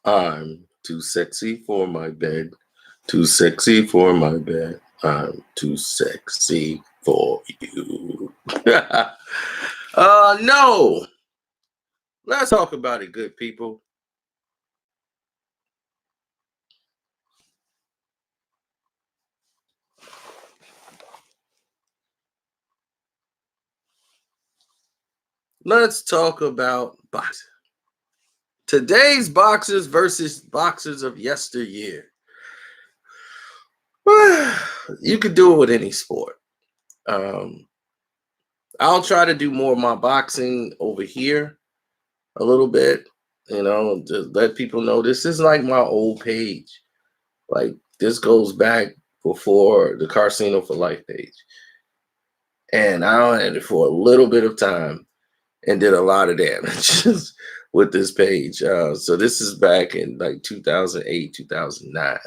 I'm too sexy for my bed. Too sexy for my bed. I'm too sexy for you. No. Let's talk about it, good people. Let's talk about boxing. Today's boxers versus boxers of yesteryear. You could do it with any sport. Um, I'll try to do more of my boxing over here a little bit, to let people know this is like my old page. Like this goes back before the Casino for Life page. And I had it for a little bit of time and did a lot of damage with this page. So this is back in like 2008, 2009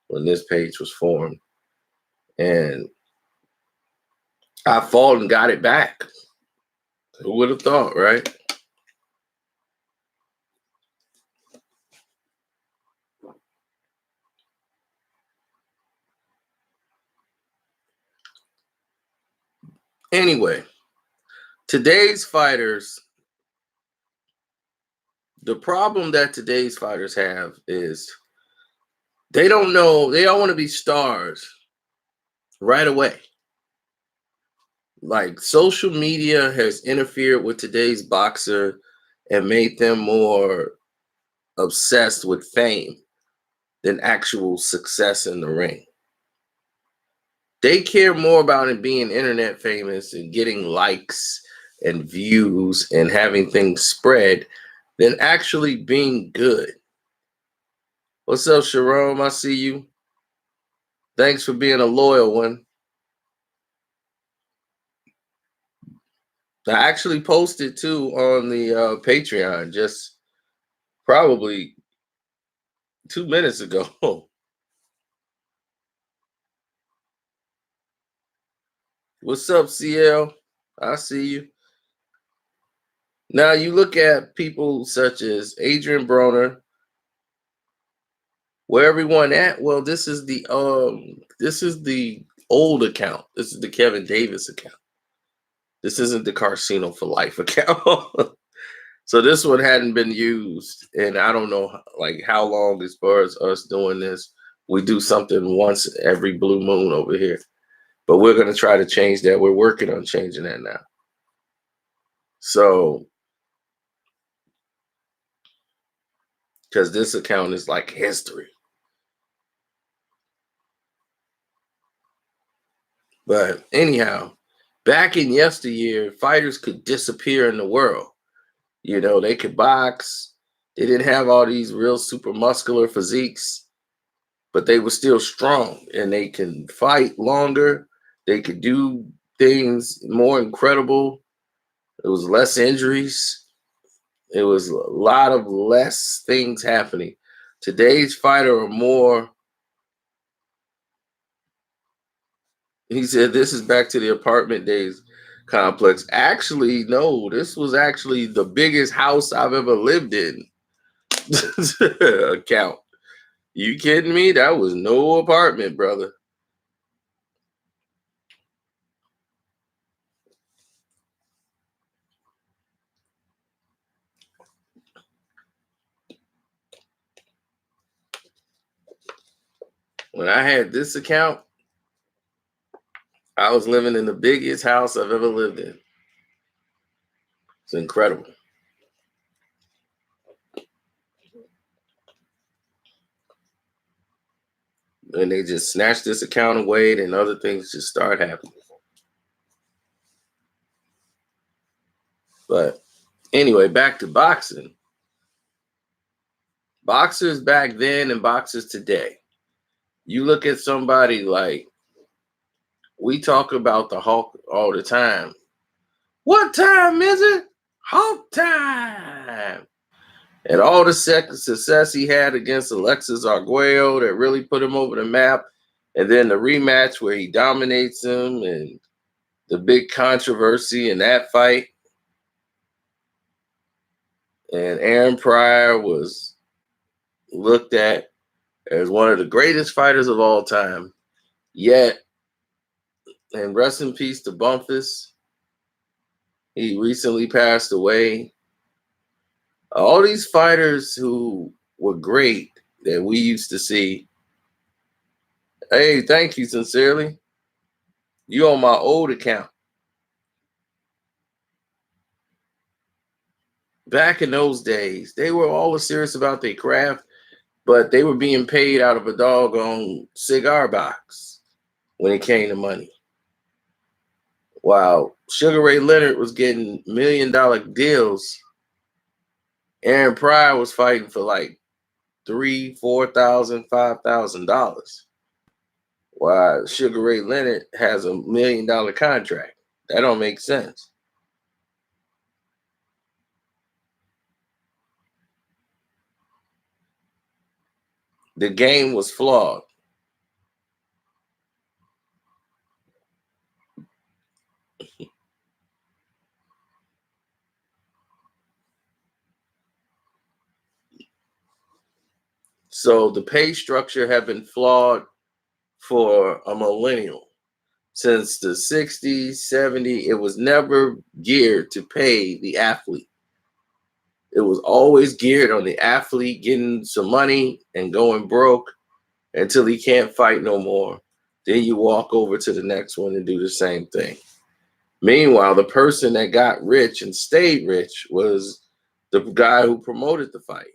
when this page was formed. And I fought and got it back. Who would have thought, right? Anyway, today's fighters, the problem that today's fighters have is they don't know, they all want to be stars right away. Like social media has interfered with today's boxer and made them more obsessed with fame than actual success in the ring. They care more about it being internet famous and getting likes and views and having things spread than actually being good. What's up, Sharon? I see you. Thanks for being a loyal one. I actually posted too on the Patreon just probably 2 minutes ago. What's up, CL? I see you. Now you look at people such as Adrian Broner. Where everyone at? Well, this is the old account. This is the Kevin Davis account. This isn't the Casino for Life account. So this one hadn't been used, and I don't know like how long as far as us doing this. We do something once every blue moon over here, but we're gonna try to change that. We're working on changing that now. So, because this account is like history. But anyhow, back in yesteryear, fighters could disappear in the world. They could box. They didn't have all these real super muscular physiques, but they were still strong and they can fight longer. They could do things more incredible. It was less injuries. It was a lot of less things happening. Today's fighter are more. He said this is back to the apartment days complex. Actually, no, this was actually the biggest house I've ever lived in. Account. You kidding me? That was no apartment, brother. When I had this account, I was living in the biggest house I've ever lived in. It's incredible. And they just snatched this account away, and other things just start happening. But anyway, back to boxing. Boxers back then and boxers today. You look at somebody like, we talk about the Hulk all the time. What time is it? Hulk time. And all the success he had against Alexis Arguello that really put him over the map. And then the rematch where he dominates him and the big controversy in that fight. And Aaron Pryor was looked at as one of the greatest fighters of all time. Yet, and rest in peace to Bumpus, he recently passed away. All these fighters who were great that we used to see. Hey, thank you sincerely. You on my old account. Back in those days, they were always serious about their craft, but they were being paid out of a doggone cigar box when it came to money. While Sugar Ray Leonard was getting $1 million deals, Aaron Pryor was fighting for like $3,000, $4,000, $5,000. While Sugar Ray Leonard has $1 million contract. That don't make sense. The game was flawed. So the pay structure had been flawed for a millennial. Since the 60s, 70s, it was never geared to pay the athlete. It was always geared on the athlete getting some money and going broke until he can't fight no more. Then you walk over to the next one and do the same thing. Meanwhile, the person that got rich and stayed rich was the guy who promoted the fight.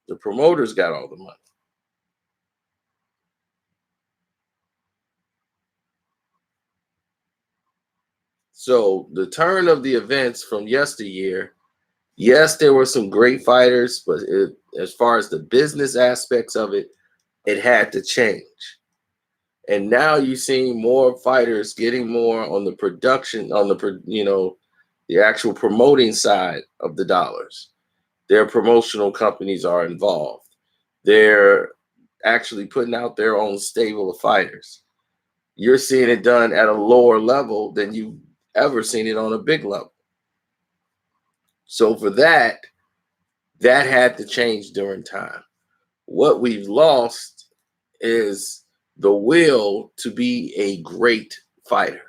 The promoters got all the money. So the turn of the events from yesteryear, yes, there were some great fighters, but as far as the business aspects of it, it had to change. And now you're seeing more fighters getting more on the production, on the actual promoting side of the dollars. Their promotional companies are involved. They're actually putting out their own stable of fighters. You're seeing it done at a lower level than you've ever seen it on a big level. So for that had to change during time. What we've lost is the will to be a great fighter.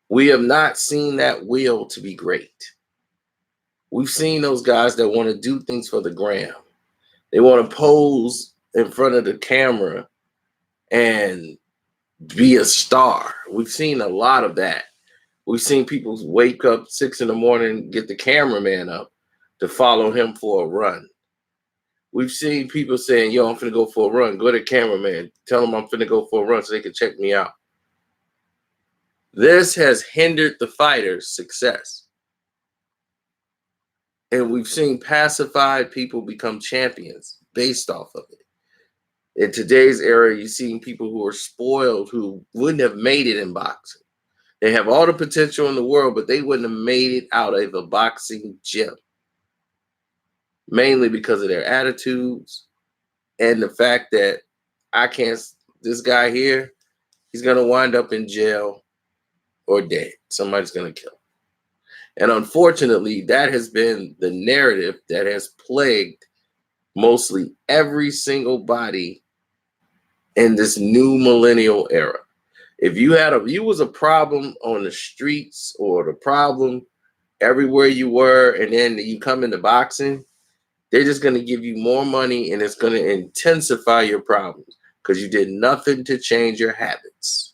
We have not seen that will to be great. We've seen those guys that want to do things for the gram. They want to pose in front of the camera and be a star. We've seen a lot of that. We've seen people wake up 6 a.m, get the cameraman up to follow him for a run. We've seen people saying, yo, I'm finna go for a run. Go to the cameraman. Tell him I'm finna go for a run so they can check me out. This has hindered the fighter's success. And we've seen pacified people become champions based off of it. In today's era, you're seeing people who are spoiled who wouldn't have made it in boxing. They have all the potential in the world, but they wouldn't have made it out of a boxing gym. Mainly because of their attitudes and the fact that this guy here, he's going to wind up in jail or dead. Somebody's going to kill him. And unfortunately, that has been the narrative that has plagued mostly every single body in this new millennial era. If you was a problem on the streets or the problem everywhere you were, and then you come into boxing, they're just going to give you more money and it's going to intensify your problems because you did nothing to change your habits.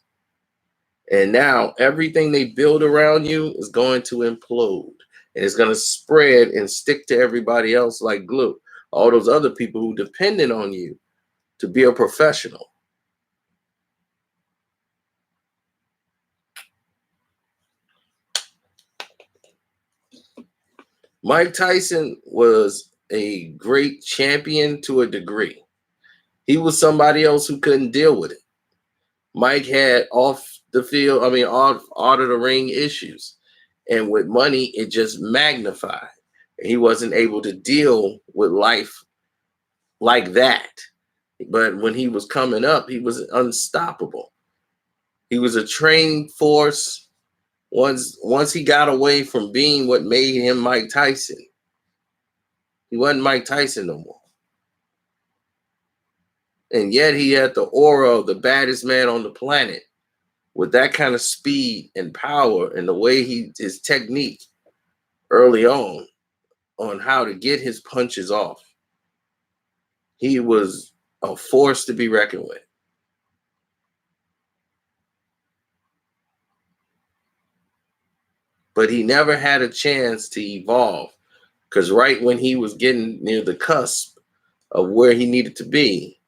And now everything they build around you is going to implode and it's going to spread and stick to everybody else like glue. All those other people who depended on you to be a professional. Mike Tyson was a great champion to a degree. He was somebody else who couldn't deal with it. Mike had off of the ring issues. And with money, it just magnified. He wasn't able to deal with life like that. But when he was coming up, he was unstoppable. He was a training force. Once he got away from being what made him Mike Tyson, he wasn't Mike Tyson no more. And yet he had the aura of the baddest man on the planet with that kind of speed and power and the way his technique early on how to get his punches off. He was a force to be reckoned with. But he never had a chance to evolve, because right when he was getting near the cusp of where he needed to be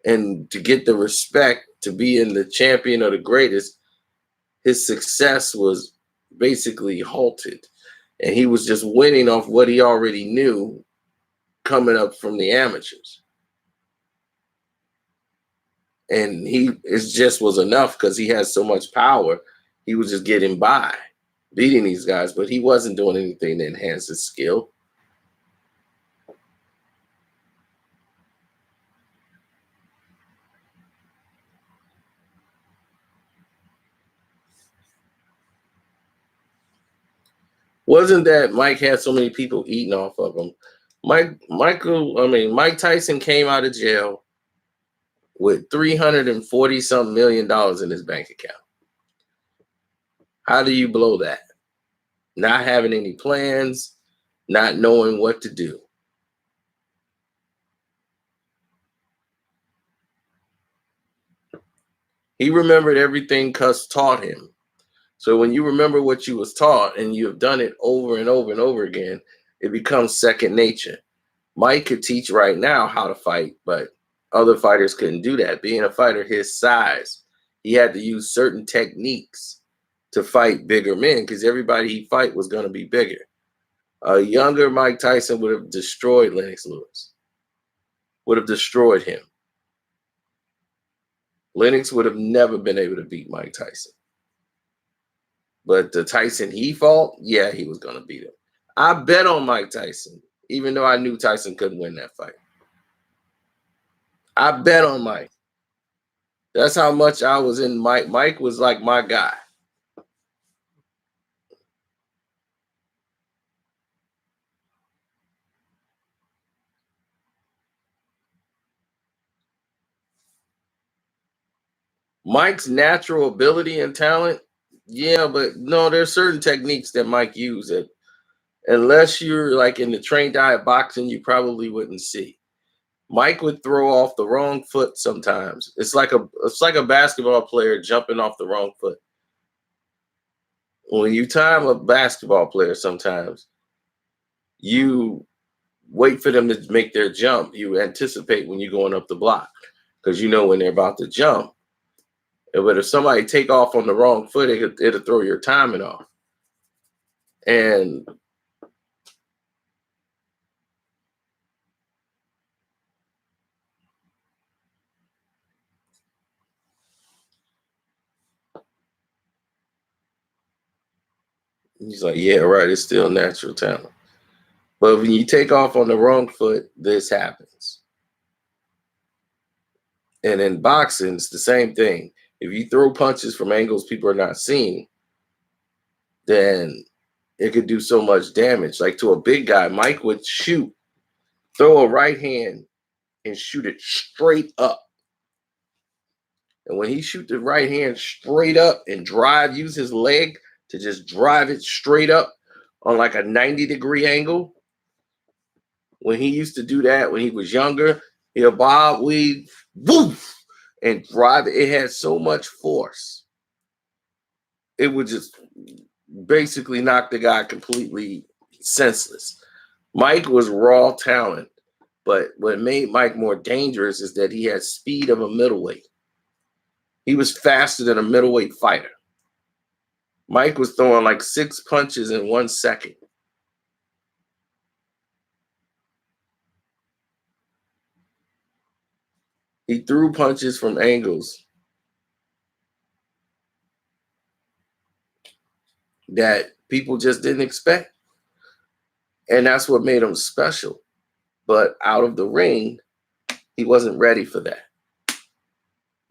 and to get the respect to be in the champion of the greatest, his success was basically halted. And he was just winning off what he already knew coming up from the amateurs. And it just was enough because he has so much power. He was just getting by, beating these guys, but he wasn't doing anything to enhance his skill. Wasn't that Mike had so many people eating off of him? Mike Tyson came out of jail with $340 something million in his bank account. How do you blow that? Not having any plans, not knowing what to do. He remembered everything Cuss taught him. So when you remember what you was taught and you have done it over and over and over again, it becomes second nature. Mike could teach right now how to fight, but other fighters couldn't do that. Being a fighter his size, he had to use certain techniques to fight bigger men because everybody he fight was going to be bigger. A younger Mike Tyson would have destroyed Lennox Lewis, would have destroyed him. Lennox would have never been able to beat Mike Tyson. But the Tyson he fought, yeah, he was going to beat him. I bet on Mike Tyson, even though I knew Tyson couldn't win that fight. I bet on Mike. That's how much I was in Mike. Mike was like my guy. Mike's natural ability and talent, yeah, but no, there's certain techniques that Mike used that unless you're like in the trained eye of boxing, you probably wouldn't see. Mike would throw off the wrong foot sometimes. It's like a basketball player jumping off the wrong foot. When you time a basketball player, sometimes you wait for them to make their jump. You anticipate when you're going up the block because you know when they're about to jump. But if somebody take off on the wrong foot, it'll throw your timing off. And he's like, yeah, right, it's still natural talent. But when you take off on the wrong foot, this happens. And in boxing, it's the same thing. If you throw punches from angles people are not seeing, then it could do so much damage. Like to a big guy, Mike would throw a right hand and shoot it straight up. And when he shoot the right hand straight up and use his leg to just drive it straight up on like a 90-degree angle, when he used to do that when he was younger, he'll bob, weave, woof, and drive it. It had so much force. It would just basically knock the guy completely senseless. Mike was raw talent, but what made Mike more dangerous is that he had speed of a middleweight. He was faster than a middleweight fighter. Mike was throwing like 6 punches in 1 second. He threw punches from angles that people just didn't expect. And that's what made him special. But out of the ring, he wasn't ready for that.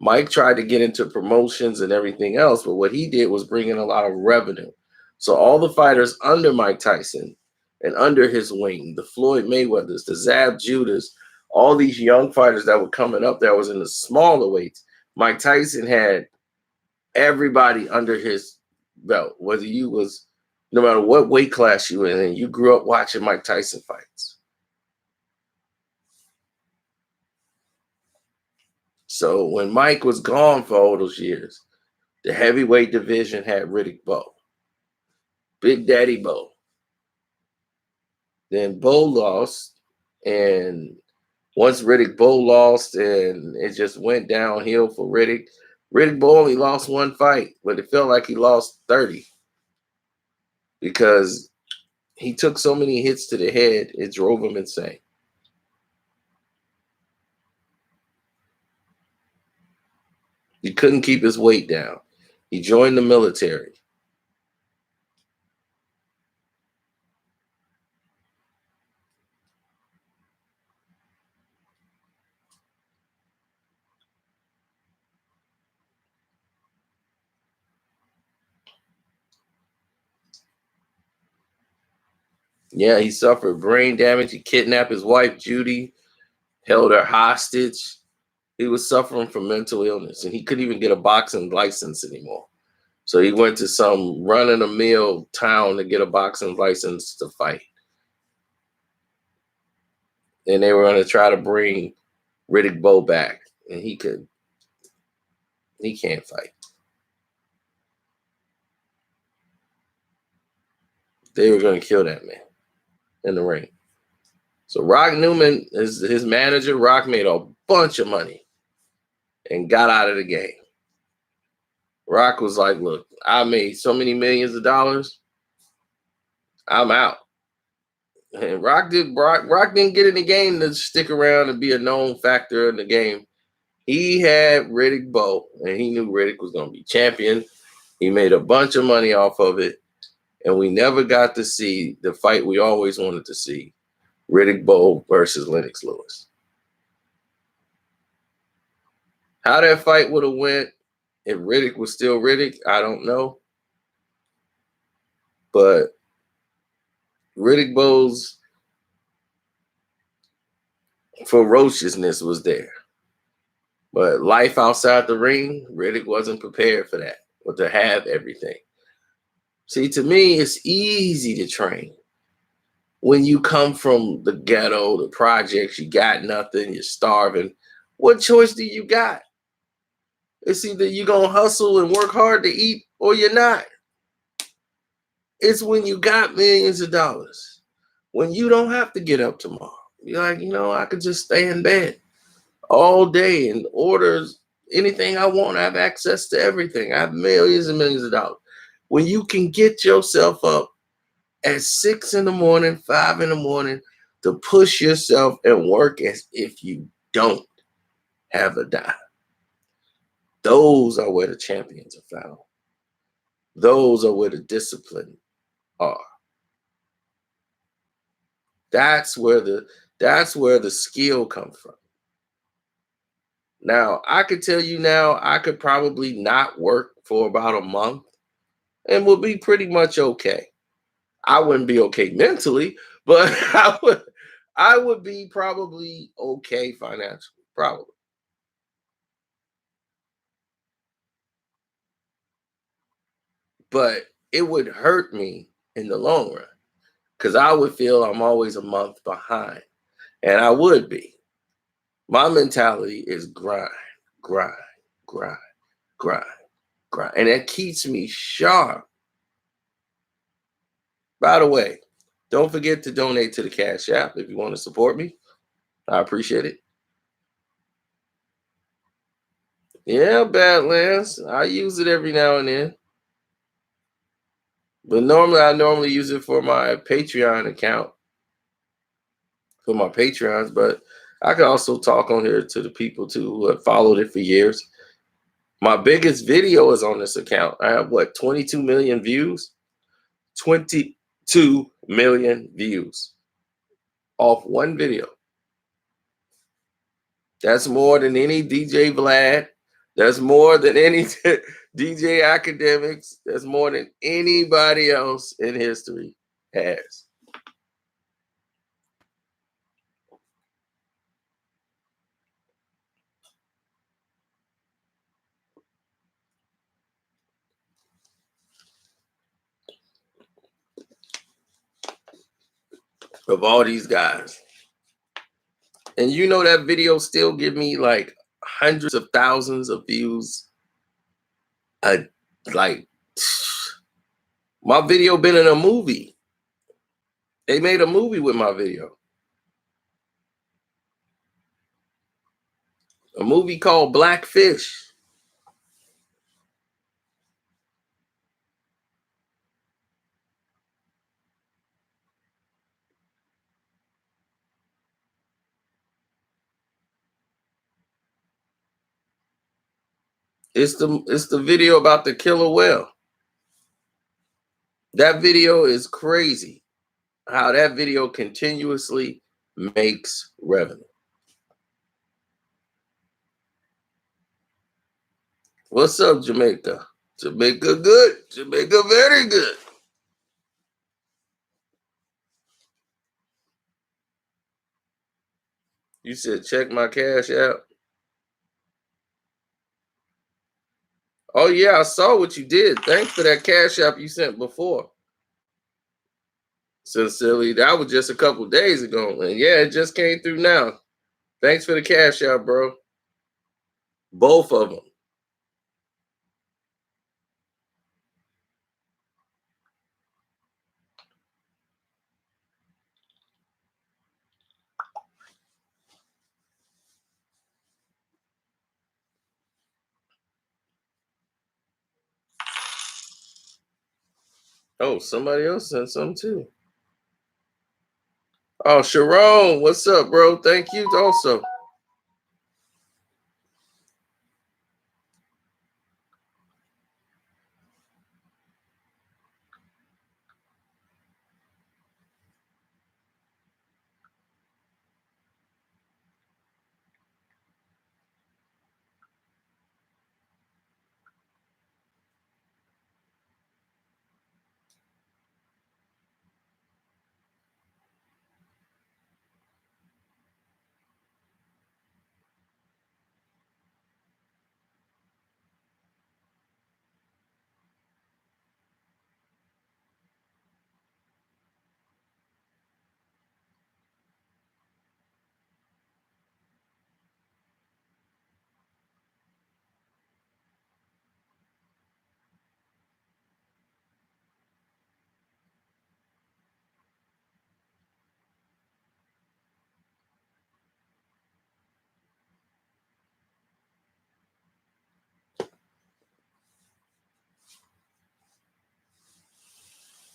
Mike tried to get into promotions and everything else, but what he did was bring in a lot of revenue. So all the fighters under Mike Tyson and under his wing, the Floyd Mayweathers, the Zab Judas, all these young fighters that were coming up that was in the smaller weights. Mike Tyson had everybody under his belt, whether you was, no matter what weight class you in, and you grew up watching Mike Tyson fights. So when Mike was gone for all those years, the heavyweight division had Riddick Bowe, Big Daddy Bowe. Then Bowe lost, and once Riddick Bowe lost, and it just went downhill for Riddick. Riddick Bowe only lost one fight, but it felt like he lost 30 because he took so many hits to the head, it drove him insane. He couldn't keep his weight down. He joined the military. Yeah, he suffered brain damage. He kidnapped his wife, Judy, held her hostage. He was suffering from mental illness, and he couldn't even get a boxing license anymore. So he went to some run-of-the-mill town to get a boxing license to fight. And they were going to try to bring Riddick Bowe back, and he can't fight. They were going to kill that man in the ring. So Rock Newman is his manager. Rock made a bunch of money and got out of the game. Rock was like, look, I made so many millions of dollars. I'm out. And Rock didn't get in the game to stick around and be a known factor in the game. He had Riddick Bowe, and he knew Riddick was going to be champion. He made a bunch of money off of it, and we never got to see the fight we always wanted to see, Riddick Bowe versus Lennox Lewis. How that fight would have went if Riddick was still Riddick, I don't know. But Riddick Bowe's ferociousness was there. But life outside the ring, Riddick wasn't prepared for that, or to have everything. See, to me, it's easy to train. When you come from the ghetto, the projects, you got nothing, you're starving. What choice do you got? It's either you're going to hustle and work hard to eat, or you're not. It's when you got millions of dollars, when you don't have to get up tomorrow. You're like, I could just stay in bed all day and order anything I want. I have access to everything. I have millions and millions of dollars. When you can get yourself up at 6 in the morning, 5 in the morning to push yourself and work as if you don't have a dime. Those are where the champions are found. Those are where the discipline are. That's where the skill comes from. Now, I could tell you now, I could probably not work for about a month and would be pretty much okay. I wouldn't be okay mentally, but I would be probably okay financially, probably. But it would hurt me in the long run because I would feel I'm always a month behind, and I would be. My mentality is grind, grind, grind, grind, grind, and that keeps me sharp. By the way, don't forget to donate to the Cash App if you want to support me. I appreciate it. Yeah, Badlands. I use it every now and then. But I normally use it for my Patreon account, for my Patreons. But I can also talk on here to the people too who have followed it for years. My biggest video is on this account. I have 22 million views? 22 million views off one video. That's more than any DJ Vlad. That's more than any DJ Academics. That's more than anybody else in history has. of all these guys. And you know that video still give me like hundreds of thousands of views. Like my video been in a movie. They made a movie with my video. A movie called Blackfish. It's the video about the killer whale. That video is crazy. How that video continuously makes revenue. What's up, Jamaica? Jamaica good. Jamaica very good. You said check my cash app. Oh yeah, I saw what you did. Thanks for that cash app you sent before. Sincerely, that was just a couple days ago. And yeah, it just came through now. Thanks for the cash app, bro. Both of them. Oh, somebody else sent some too. Oh, Sharon, what's up, bro? Thank you also.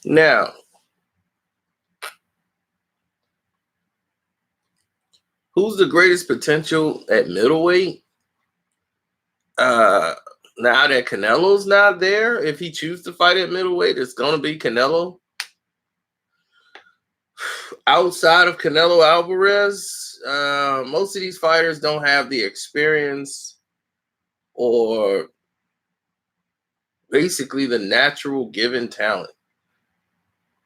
Now, who's the greatest potential at middleweight? Now that Canelo's not there, if he chooses to fight at middleweight, it's gonna be Canelo. Outside of Canelo Alvarez, most of these fighters don't have the experience or basically the natural given talent.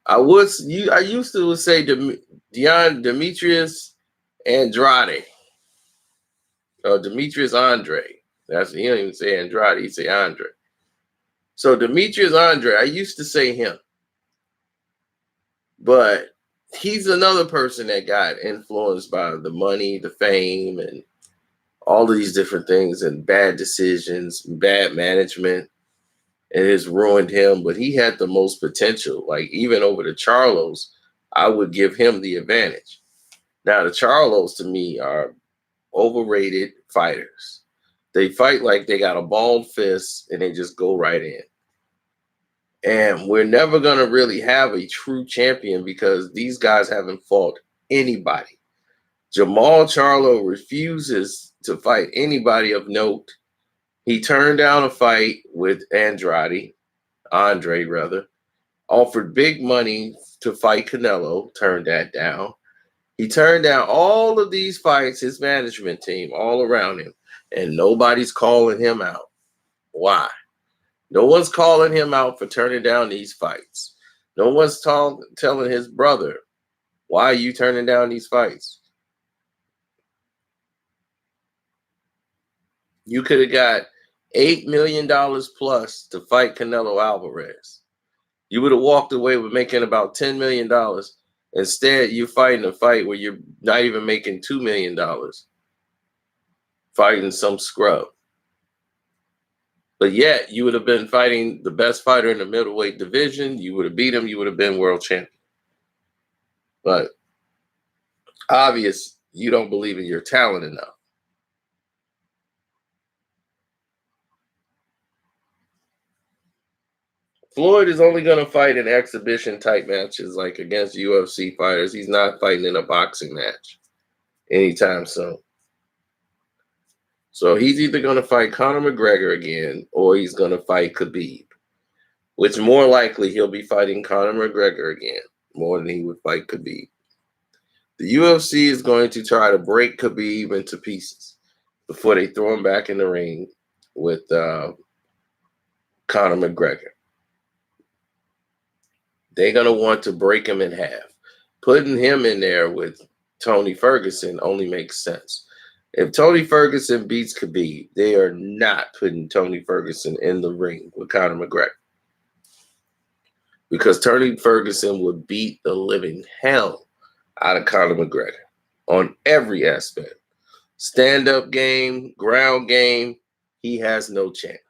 I used to say Demetrius Andrade or Demetrius Andre. That's he don't even say Andrade, he say Andre. So Demetrius Andre, I used to say him, but he's another person that got influenced by the money, the fame, and all of these different things, and bad decisions, bad management. It has ruined him, but he had the most potential. Like even over the Charlos, I would give him the advantage. Now the Charlos to me are overrated fighters. They fight like they got a bald fist and they just go right in. And we're never going to really have a true champion because these guys haven't fought anybody. Jamal Charlo refuses to fight anybody of note. He turned down a fight with Andre, offered big money to fight Canelo, turned that down. He turned down all of these fights, his management team, all around him, and nobody's calling him out. Why? No one's calling him out for turning down these fights. No one's telling his brother, why are you turning down these fights? You could have got $8 million plus to fight Canelo Alvarez. You would have walked away with making about $10 million Instead, you're fighting a fight where you're not even making $2 million, fighting some scrub. But yet, you would have been fighting the best fighter in the middleweight division. You would have beat him. You would have been world champion. But obvious, you don't believe in your talent enough. Floyd is only going to fight in exhibition type matches, like against UFC fighters. He's not fighting in a boxing match anytime soon. So he's either going to fight Conor McGregor again, or he's going to fight Khabib, which more likely he'll be fighting Conor McGregor again, more than he would fight Khabib. The UFC is going to try to break Khabib into pieces before they throw him back in the ring with Conor McGregor. They're going to want to break him in half. Putting him in there with Tony Ferguson only makes sense. If Tony Ferguson beats Khabib, they are not putting Tony Ferguson in the ring with Conor McGregor. Because Tony Ferguson would beat the living hell out of Conor McGregor on every aspect. Stand-up game, ground game, he has no chance.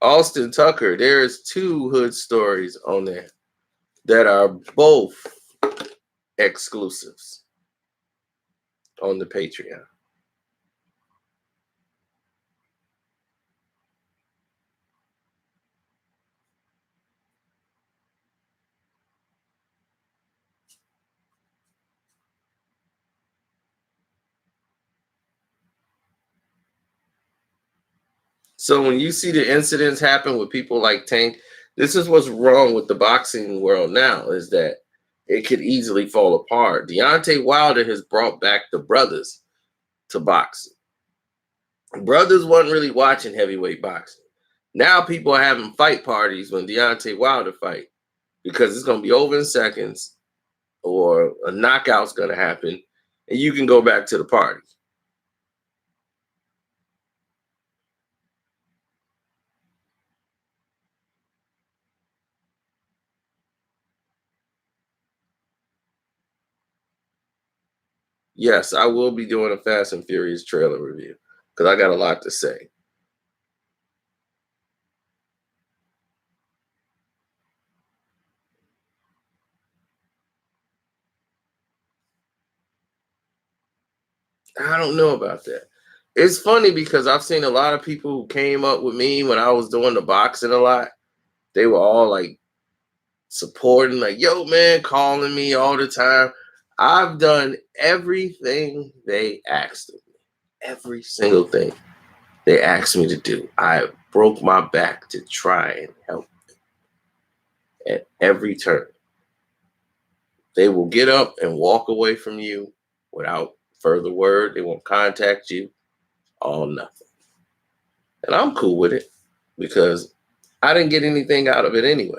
Austin Tucker, there's 2 hood stories on there that are both exclusives on the Patreon. So when you see the incidents happen with people like Tank, this is what's wrong with the boxing world now, is that it could easily fall apart. Deontay Wilder has brought back the brothers to boxing. Brothers wasn't really watching heavyweight boxing. Now people are having fight parties when Deontay Wilder fight because it's going to be over in seconds or a knockout's going to happen and you can go back to the party. Yes, I will be doing a Fast and Furious trailer review because I got a lot to say. I don't know about that. It's funny because I've seen a lot of people who came up with me when I was doing the boxing a lot. They were all like supporting, like, yo, man, calling me all the time. I've done everything they asked of me. Every single thing they asked me to do. I broke my back to try and help them at every turn. They will get up and walk away from you without further word. They won't contact you. All nothing. And I'm cool with it because I didn't get anything out of it anyway.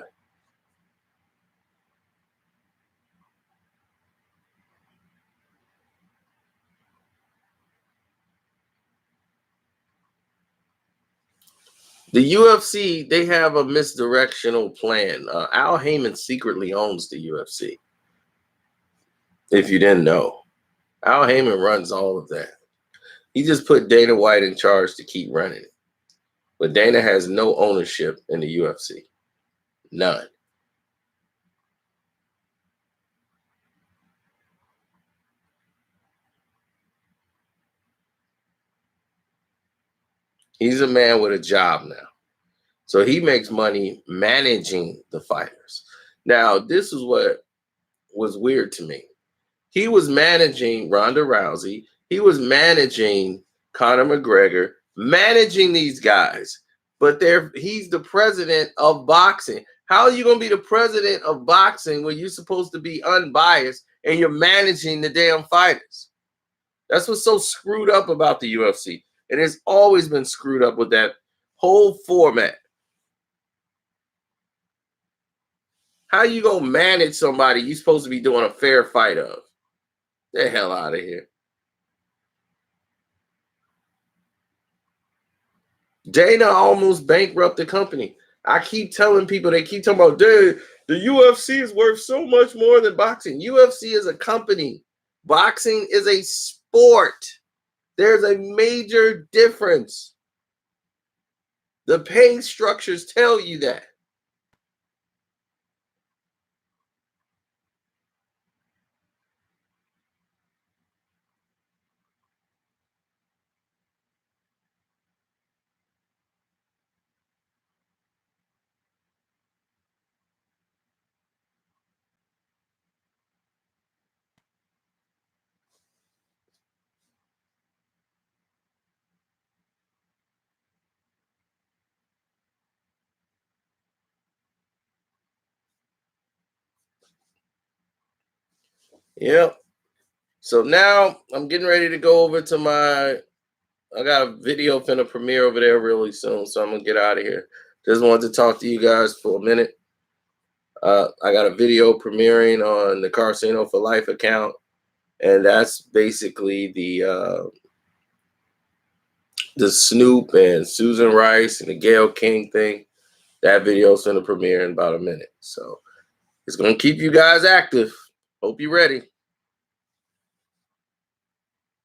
The UFC, they have a misdirectional plan. Al Heyman secretly owns the UFC. If you didn't know, Al Heyman runs all of that. He just put Dana White in charge to keep running it. But Dana has no ownership in the UFC. None. He's a man with a job now. So he makes money managing the fighters. Now, this is what was weird to me. He was managing Ronda Rousey. He was managing Conor McGregor, managing these guys. But he's the president of boxing. How are you going to be the president of boxing when you're supposed to be unbiased and you're managing the damn fighters? That's what's so screwed up about the UFC. It has always been screwed up with that whole format. How you going to manage somebody you're supposed to be doing a fair fight of? The hell out of here. Dana almost bankrupted the company. I keep telling people, they keep talking about, the UFC is worth so much more than boxing. UFC is a company. Boxing is a sport. There's a major difference. The pay structures tell you that. Yep. So now I'm getting ready to go over to I got a video finna premiere over there really soon, so I'm gonna get out of here. Just wanted to talk to you guys for a minute. I got a video premiering on the Casino for Life account, and that's basically the Snoop and Susan Rice and the Gayle King thing. That video's gonna premiere in about a minute, so it's gonna keep you guys active. Hope you're ready.